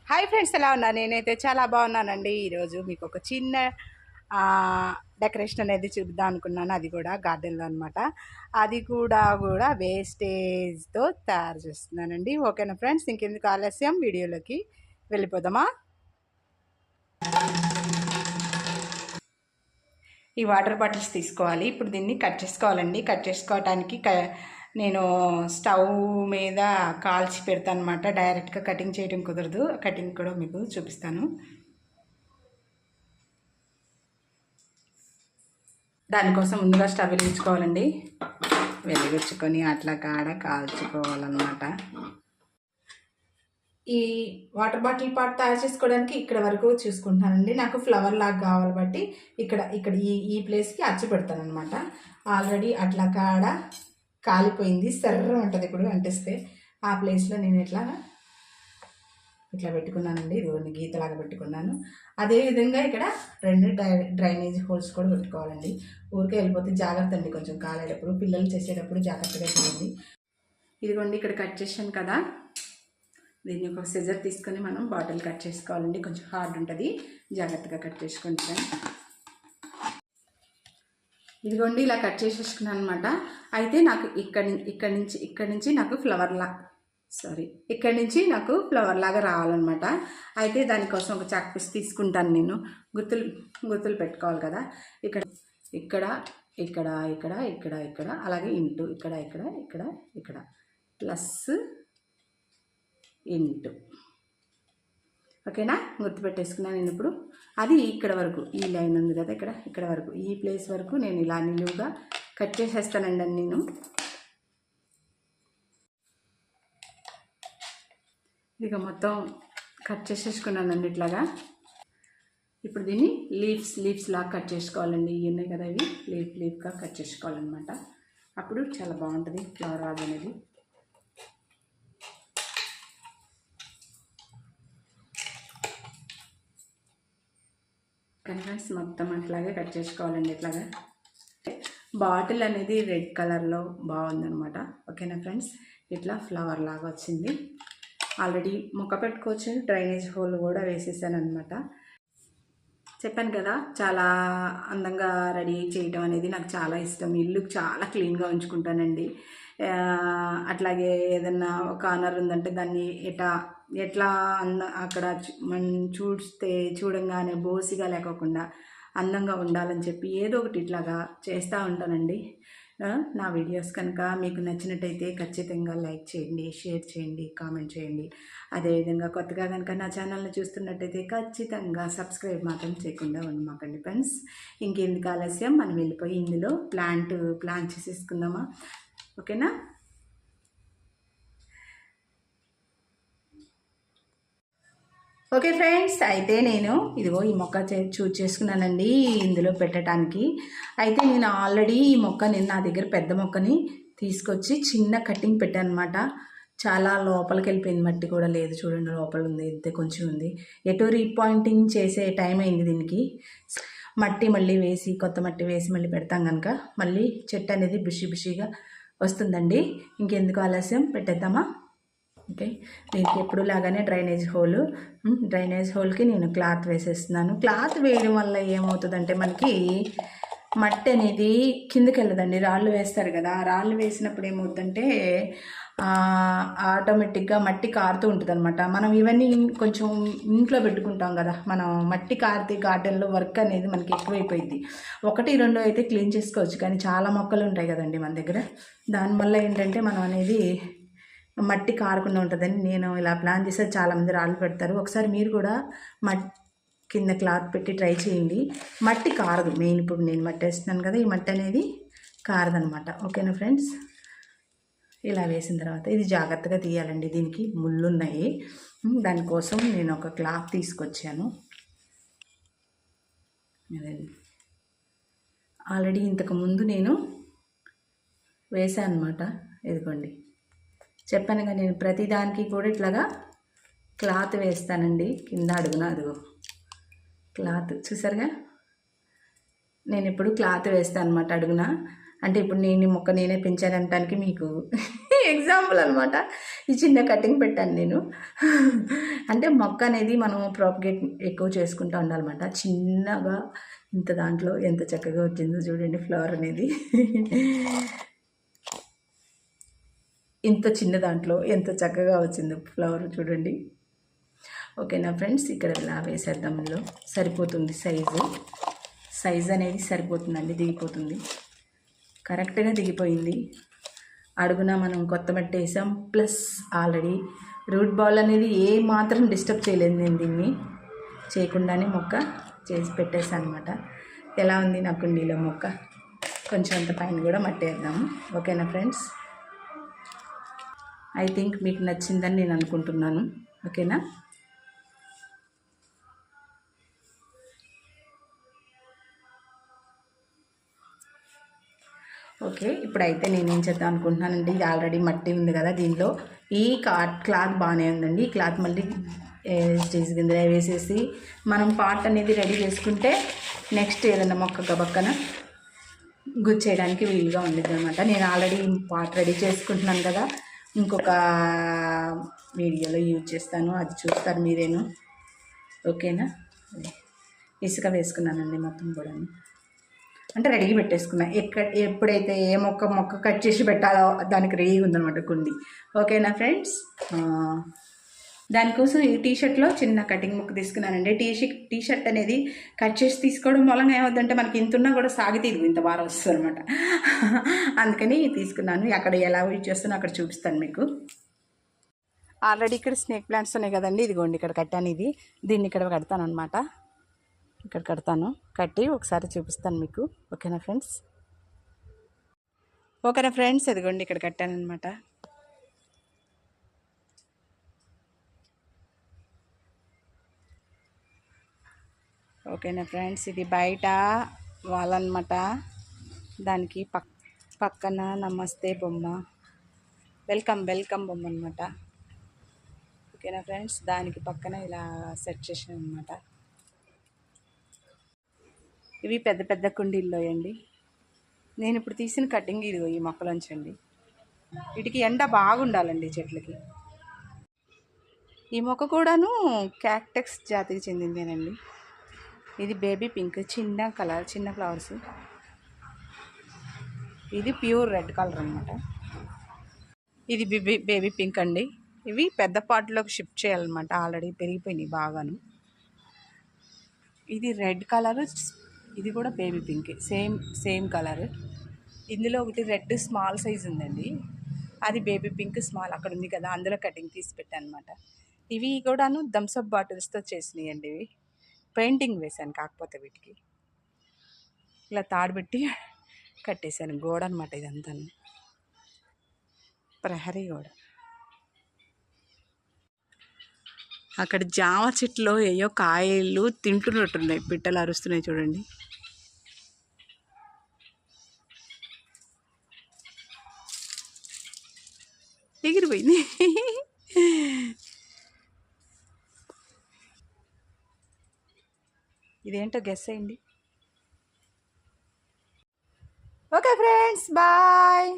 Hi friends, ఎలా ఉన్నారు? నేనైతే చాలా బాగున్నానండి. ఈరోజు మీకు ఒక చిన్న డెకరేషన్ అనేది చూద్దాం అనుకున్నాను. అది కూడా గార్డెన్లో అనమాట. అది కూడా వేస్టేజ్తో తయారు చేస్తున్నానండి. ఓకేనా ఫ్రెండ్స్, ఇంకెందుకు ఆలస్యం, వీడియోలోకి వెళ్ళిపోదామా? ఈ వాటర్ బాటిల్స్ తీసుకోవాలి. ఇప్పుడు దీన్ని కట్ చేసుకోవాలండి. కట్ చేసుకోవటానికి నేను స్టవ్ మీద కాల్చి పెడతాను అనమాట. డైరెక్ట్గా కటింగ్ చేయడం కుదరదు. కటింగ్ కూడా మీకు చూపిస్తాను. దానికోసం ముందుగా స్టవ్ వెలిగించుకోవాలండి. వెలిగించుకొని అట్లా కాడ కాల్చుకోవాలన్నమాట. ఈ వాటర్ బాటిల్ పాట్ తయారు చేసుకోవడానికి ఇక్కడ వరకు చూసుకుంటానండి. నాకు ఫ్లవర్ లాగా కావాలి బట్టి ఇక్కడ ఇక్కడ ఈ ప్లేస్కి అచ్చి పెడతాను అనమాట. ఆల్రెడీ అట్లా కాడ కాలిపోయింది, సర్ర ఉంటుంది. ఇప్పుడు అంటిస్తే ఆ ప్లేస్లో నేను ఇట్లా పెట్టుకున్నానండి. ఇది గీతలాగా పెట్టుకున్నాను. అదేవిధంగా ఇక్కడ 2 డ్రైనేజ్ హోల్స్ కూడా పెట్టుకోవాలండి. ఊరికే వెళ్ళిపోతే జాగ్రత్త అండి, కొంచెం కాలేటప్పుడు పిల్లలు చేసేటప్పుడు జాగ్రత్తగా చేయండి. ఇదిగోండి, ఇక్కడ కట్ చేశాను కదా, దీన్ని ఒక సిజర్ తీసుకొని మనం బాటిల్ కట్ చేసుకోవాలండి. కొంచెం హార్డ్ ఉంటుంది, జాగ్రత్తగా కట్ చేసుకోండి. ఇదిగోండి, ఇలా కట్ చేసేసుకున్నాను అనమాట. అయితే నాకు ఇక్కడి నుంచి నాకు ఫ్లవర్ లాగా రావాలన్నమాట. అయితే దానికోసం ఒక చాక్ పీస్ తీసుకుంటాను నేను. గుర్తులు పెట్టుకోవాలి కదా. ఇక్కడ ఇక్కడ ఇక్కడ ఇక్కడ ఇక్కడ ఇక్కడ అలాగే ఇంటూ ఇక్కడ ఇక్కడ ఇక్కడ ఇక్కడ ప్లస్ ఇంటూ. ఓకేనా, గుర్తుపెట్టేసుకున్నాను నేను. ఇప్పుడు అది ఇక్కడ వరకు, ఈ లైన్ ఉంది కదా, ఇక్కడ వరకు, ఈ ప్లేస్ వరకు నేను ఇలా నిలువుగా కట్ చేసేస్తానండి. నేను ఇక మొత్తం కట్ చేసేసుకున్నానండి ఇట్లాగా. ఇప్పుడు దీన్ని లీవ్స్ లాగా కట్ చేసుకోవాలండి. ఇవి ఉన్నాయి కదా, ఇవి లీఫ్గా కట్ చేసుకోవాలన్నమాట. అప్పుడు చాలా బాగుంటుంది ఫ్లవర్ వాజ్ అనేది. ఫ్రెండ్స్, మొత్తం అట్లాగే కట్ చేసుకోవాలండి. ఇట్లాగా బాటిల్ అనేది రెడ్ కలర్లో బాగుందనమాట. ఓకేనా ఫ్రెండ్స్, ఇట్లా ఫ్లవర్ లాగా వచ్చింది. ఆల్రెడీ మొక్క పెట్టుకోవచ్చు. డ్రైనేజ్ హోల్ కూడా వేసేసాను అనమాట. చెప్పాను కదా, చాలా అందంగా రెడీ చేయటం అనేది నాకు చాలా ఇష్టం. ఇల్లు చాలా క్లీన్గా ఉంచుకుంటానండి. అట్లాగే ఏదన్నా ఒక కార్నర్ ఉందంటే దాన్ని ఎట్లా అక్కడ మనం చూడంగానే బోసిగా లేకోకుండా అందంగా ఉండాలని చెప్పి ఏదో ఒకటి ఇట్లాగా చేస్తూ ఉంటానండి. నా వీడియోస్ కనుక మీకు నచ్చినట్టయితే ఖచ్చితంగా లైక్ చేయండి, షేర్ చేయండి, కామెంట్ చేయండి. అదేవిధంగా కొత్తగా కనుక నా ఛానల్ని చూస్తున్నట్టయితే ఖచ్చితంగా సబ్స్క్రైబ్ మాత్రం చేయకుండా ఉండమాకండి ఫ్రెండ్స్. ఇంకెందుకు ఆలస్యం, మనం వెళ్ళిపోయి ఇందులో ప్లాంట్ చేసేసుకుందామా? ఓకేనా. ఓకే ఫ్రెండ్స్, అయితే నేను ఇదిగో ఈ మొక్క చూజ్ చేసుకున్నానండి ఇందులో పెట్టడానికి. అయితే నేను ఆల్రెడీ ఈ మొక్కని, నా దగ్గర పెద్ద మొక్కని తీసుకొచ్చి చిన్న కటింగ్ పెట్టాను అనమాట. చాలా లోపలికి వెళ్ళిపోయింది, మట్టి కూడా లేదు. చూడండి, లోపల ఉంది, ఇంతే కొంచెం ఉంది. ఎటు రీపాయింటింగ్ చేసే టైం అయింది దీనికి. మట్టి మళ్ళీ వేసి, కొత్త మట్టి వేసి మళ్ళీ పెడతాం కనుక మళ్ళీ చెట్టు అనేది బిషిగా వస్తుందండి. ఇంకెందుకు ఆలస్యం, పెట్టేద్దామా? ఓకే, దీనికి ఎప్పుడు లాగానే డ్రైనేజ్ హోల్కి నేను క్లాత్ వేసేస్తున్నాను. క్లాత్ వేయడం వల్ల ఏమవుతుందంటే మనకి మట్టి అనేది కిందకి వెళ్ళదండి. రాళ్ళు వేస్తారు కదా, రాళ్ళు వేసినప్పుడు ఏమవుతుందంటే ఆటోమేటిక్గా మట్టి కారుతూ ఉంటుంది అనమాట. మనం ఇవన్నీ కొంచెం ఇంట్లో పెట్టుకుంటాం కదా, మనం మట్టి కారితే గార్డెన్లో వర్క్ అనేది మనకి ఎక్కువైపోయింది. 1, 2 అయితే క్లీన్ చేసుకోవచ్చు, కానీ చాలా మొక్కలు ఉంటాయి కదండి మన దగ్గర. దానివల్ల ఏంటంటే మనం అనేది మట్టి కారకుండా ఉంటుందని నేను ఇలా ప్లాన్ చేస్తే చాలామంది రాళ్ళు పెడతారు. ఒకసారి మీరు కూడా కింద క్లాత్ పెట్టి ట్రై చేయండి. మట్టి కారదు. మెయిన్ ఇప్పుడు నేను మట్టి వేస్తున్నాను కదా, ఈ మట్టి అనేది కారదనమాట. ఓకేనా ఫ్రెండ్స్, ఇలా వేసిన తర్వాత ఇది జాగ్రత్తగా తీయాలండి. దీనికి ముళ్ళు ఉన్నాయి, దానికోసం నేను ఒక క్లాత్ తీసుకొచ్చాను. ఆల్రెడీ ఇంతకుముందు నేను వేసాను అనమాట. ఇదిగోండి, చెప్పానుగా నేను ప్రతిదానికి కూడా ఇట్లాగా క్లాత్ వేస్తానండి. కింద అడుగున అదిగో క్లాత్ చూసారుగా, నేను ఇప్పుడు క్లాత్ వేస్తాను అనమాట అడుగున. అంటే ఇప్పుడు నేను మొక్క నేనే పెంచానంటానికి మీకు ఎగ్జాంపుల్ అనమాట. ఈ చిన్న కటింగ్ పెట్టాను నేను. అంటే మొక్క అనేది మనం ప్రాపగేట్ ఎక్కువ చేసుకుంటూ ఉండాలన్నమాట. చిన్నగా ఇంత దాంట్లో ఎంత చక్కగా వచ్చిందో చూడండి ఫ్లవర్ అనేది. ఇంత చిన్న దాంట్లో ఎంత చక్కగా వచ్చిందో ఫ్లవర్ చూడండి. ఓకేనా ఫ్రెండ్స్, ఇక్కడ ఇలా వేసేద్దాం. ఇందులో సరిపోతుంది సైజు అనేది సరిపోతుందండి, దిగిపోతుంది, కరెక్ట్గా దిగిపోయింది. అడుగున మనం కొత్త మట్టి వేసాం, ప్లస్ ఆల్రెడీ రూట్ బాల్ అనేది ఏ మాత్రం డిస్టర్బ్ చేయలేదు. నేను దీన్ని చేయకుండానే మొక్క చేసి పెట్టేసాను అనమాట. ఎలా ఉంది నా కుండీలో మొక్క? కొంచెం అంత పైన కూడా మట్టి వేద్దాము. ఓకేనా ఫ్రెండ్స్, ఐ థింక్ మీకు నచ్చిందని నేను అనుకుంటున్నాను. ఓకేనా, ఓకే. ఇప్పుడైతే నేనేం చేద్దాం అనుకుంటున్నానండి, ఇది ఆల్రెడీ మట్టి ఉంది కదా, దీనిలో ఈ క్లాత్ బాగానే ఉందండి. ఈ క్లాత్ మళ్ళీ స్టేజ్ కింద వేసేసి మనం పాట్ అనేది రెడీ చేసుకుంటే నెక్స్ట్ ఏదైనా మొక్క గబక్కన గుచ్చేయడానికి వీలుగా ఉండేది అనమాట. నేను ఆల్రెడీ పాట్ రెడీ చేసుకుంటున్నాను కదా, ఇంకొక వీడియోలో యూజ్ చేస్తాను, అది చూస్తారు మీరేను. ఓకేనా, ఇసుక వేసుకున్నానండి మొత్తం కూడా, అంటే రెడీగా పెట్టేసుకున్నా. ఎప్పుడైతే ఏ మొక్క కట్ చేసి పెట్టాలో దానికి రెడీగా ఉందన్నమాట కుండి. ఓకేనా ఫ్రెండ్స్, దానికోసం ఈ టీషర్ట్లో చిన్న కటింగ్ ముక్క తీసుకున్నానండి. టీషర్ట్ అనేది కట్ చేసి తీసుకోవడం మూలంగా ఏమవుతుందంటే మనకి ఇంత ఉన్నా కూడా సాగితీరు ఇంత బాగా వస్తుంది అనమాట. అందుకని తీసుకున్నాను. అక్కడ ఎలా యూజ్ చేస్తానో అక్కడ చూపిస్తాను మీకు. ఆల్రెడీ ఇక్కడ స్నేక్ ప్లాంట్స్ ఉన్నాయి కదండి, ఇదిగోండి ఇక్కడ కట్టాను. దీన్ని ఇక్కడ కడతాను అనమాట. ఇక్కడ కడతాను, కట్టి ఒకసారి చూపిస్తాను మీకు. ఓకేనా ఫ్రెండ్స్, ఇదిగోండి ఇక్కడ కట్టాను అనమాట. ఓకేనా ఫ్రెండ్స్, ఇది బయట వాళ్ళనమాట. దానికి పక్కన నమస్తే బొమ్మ, వెల్కమ్ బొమ్మ అనమాట. ఓకేనా ఫ్రెండ్స్, దానికి పక్కన ఇలా సెట్ చేసాను అనమాట. ఇవి పెద్ద పెద్ద కుండీల్లో అండి. నేను ఇప్పుడు తీసిన కటింగ్ ఇదిగో ఈ మొక్కలోంచండి. వీటికి ఎండ బాగుండాలండి చెట్లకి. ఈ మొక్క కూడాను క్యాక్టస్ జాతికి చెందిందేనండి. ఇది బేబీ పింక్, చిన్న కలర్, చిన్న ఫ్లవర్స్. ఇది ప్యూర్ రెడ్ కలర్ అనమాట. ఇది బేబీ పింక్ అండి. ఇవి పెద్ద పాట్లోకి షిఫ్ట్ చేయాలన్నమాట, ఆల్రెడీ పెరిగిపోయినాయి బాగాను. ఇది రెడ్ కలర్, ఇది కూడా బేబీ పింక్, సేమ్ కలర్. ఇందులో ఒకటి రెడ్ స్మాల్ సైజ్ ఉందండి, అది బేబీ పింక్ స్మాల్ అక్కడ ఉంది కదా, అందులో కటింగ్ తీసి పెట్టాను అనమాట. ఇవి కూడాను థమ్స్అప్ బాటిల్స్తో చేసినాయి అండి. ఇవి పెయింటింగ్ వేశాను, కాకపోతే వీటికి ఇలా తాడు పెట్టి కట్టేశాను. గోడ అనమాట ఇదంతా, ప్రహరీ గోడ. అక్కడ జామ చెట్లో ఏయో కాయలు తింటున్నట్టున్నాయి, పిట్టలు అరుస్తున్నాయి చూడండి. ఎగిరిపోయింది. ఇదేంటో గెస్ అయ్యండి. Okay friends, bye.